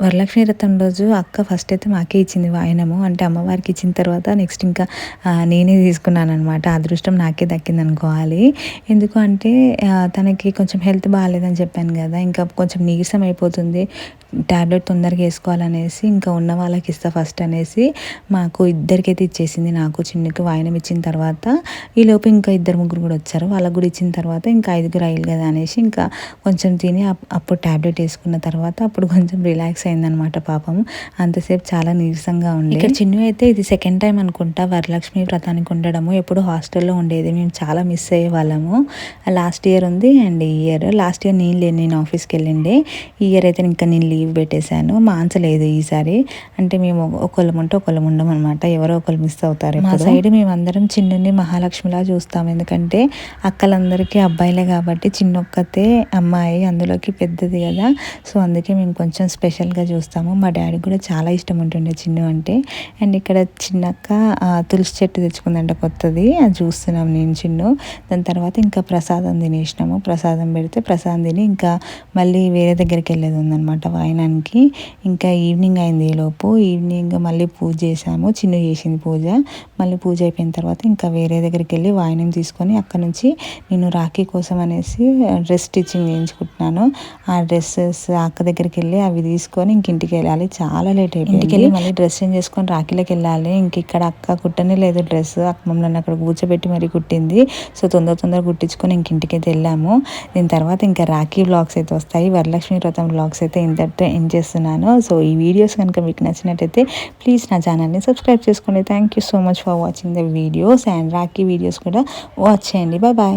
వరలక్ష్మి వ్రతం రోజు అక్క ఫస్ట్ అయితే మాకే ఇచ్చింది వాయినము. అంటే అమ్మవారికి ఇచ్చిన తర్వాత నెక్స్ట్ ఇంకా నేనే తీసుకున్నాననమాట. అదృష్టం నాకే దక్కిందనుకోవాలి. ఎందుకు అంటే తనకి కొంచెం హెల్త్ బాగాలేదని చెప్పాను కదా! ఇంకా కొంచెం నీరసం అయిపోతుంది. టాబ్లెట్ తొందరగా వేసుకోవాలనేసి ఇంకా ఉన్న వాళ్ళకి ఇస్తా ఫస్ట్ అనేసి మాకు ఇద్దరికైతే ఇచ్చేసింది. నాకు చిన్నకి వాయినం ఇచ్చిన తర్వాత ఈలోపు ఇంకా ఇద్దరు ముగ్గురు కూడా వచ్చారు. వాళ్ళకు కూడా ఇచ్చిన తర్వాత ఇంకా 5గురు అయ్యారు కదా అనేసి ఇంకా కొంచెం తిని అప్పుడు టాబ్లెట్ వేసుకున్న తర్వాత అప్పుడు కొంచెం రిలాక్స్ అయిందనమాట పాపం. అంతసేపు చాలా నీరసంగా ఉండే. ఇక్కడ చిన్ను అయితే ఇది సెకండ్ టైం అనుకుంటా వరలక్ష్మి వ్రతానికి ఉండడము. ఎప్పుడు హాస్టల్లో ఉండేది. మేము చాలా మిస్ అయ్యే వాళ్ళము. లాస్ట్ ఇయర్ ఉంది అండ్ ఈ ఇయర్. లాస్ట్ ఇయర్ నేను లేను, నేను ఆఫీస్కి వెళ్ళిండే. ఈ ఇయర్ అయితే ఇంకా నేను లీవ్ పెట్టేశాను. మాంచలేదు ఈసారి. అంటే మేము ఒకళ్ళం ఉంటే ఒకళ్ళం ఉండం అనమాట. ఎవరో ఒకళ్ళు మిస్ అవుతారు. మా సైడ్ మేమందరం చిన్నుని మహాలక్ష్మిలా చూస్తాం. ఎందుకంటే అక్కలందరికీ అబ్బాయిలే కాబట్టి చిన్నొక్కతే అమ్మాయి, అందులోకి పెద్దది కదా. సో అందుకే మేము కొంచెం స్పెషల్గా చూస్తాము. మా డాడీకి కూడా చాలా ఇష్టం ఉంటుండే చిన్ను అంటే. అండ్ ఇక్కడ చిన్నక్క తులసి చెట్టు తెచ్చుకుందంట కొత్తది, అది చూస్తున్నాం నేను చిన్ను. దాని తర్వాత ఇంకా ప్రసాదం తినేసినాము. ప్రసాదం పెడితే ప్రసాదం తిని ఇంకా మళ్ళీ వేరే దగ్గరికి వెళ్ళేది ఉందన్నమాట వాయినానికి. ఇంకా ఈవినింగ్ అయింది. ఈలోపు ఈవినింగ్ మళ్ళీ పూజ చేసాము. చిన్ను చేసింది పూజ. మళ్ళీ పూజ అయిపోయిన తర్వాత ఇంకా వేరే దగ్గరికి వెళ్ళి వాయినం తీసుకొని అక్కడ నుంచి నేను రాఖీ కోసం అనేసి డ్రెస్ స్టిచ్చింగ్ చేయించుకుంటున్నాను. ఆ డ్రెస్సెస్ అక్క దగ్గరికి వెళ్ళి అవి తీసుకొని ఇంక ఇంటికి వెళ్ళాలి. చాలా లేట్ అయిపోయింది. ఇంటికి వెళ్ళి మళ్ళీ డ్రెస్ చేంజ్ చేసుకొని రాఖీలోకి వెళ్ళాలి. ఇంక ఇక్కడ అక్క కుట్టనే లేదు డ్రెస్. అక్క మమ్మల్ని అక్కడ కూర్చోబెట్టి మరీ కుట్టింది. సో తొందర కుట్టించుకొని ఇంక ఇంటికైతే వెళ్ళాము. దీని తర్వాత ఇంకా రాఖీ వ్లాగ్స్ అయితే వస్తాయి. వరలక్ష్మి వ్రతం వ్లాగ్స్ అయితే ఇంతటితో ఎండ్ చేస్తున్నాను. సో ఈ వీడియోస్ కనుక మీకు నచ్చినట్టయితే ప్లీజ్ నా ఛానల్ని సబ్స్క్రైబ్ చేసుకోండి. Thank you so much for watching the videos. And Rakhi videos కూడా వాచ్ చేయండి. Bye bye.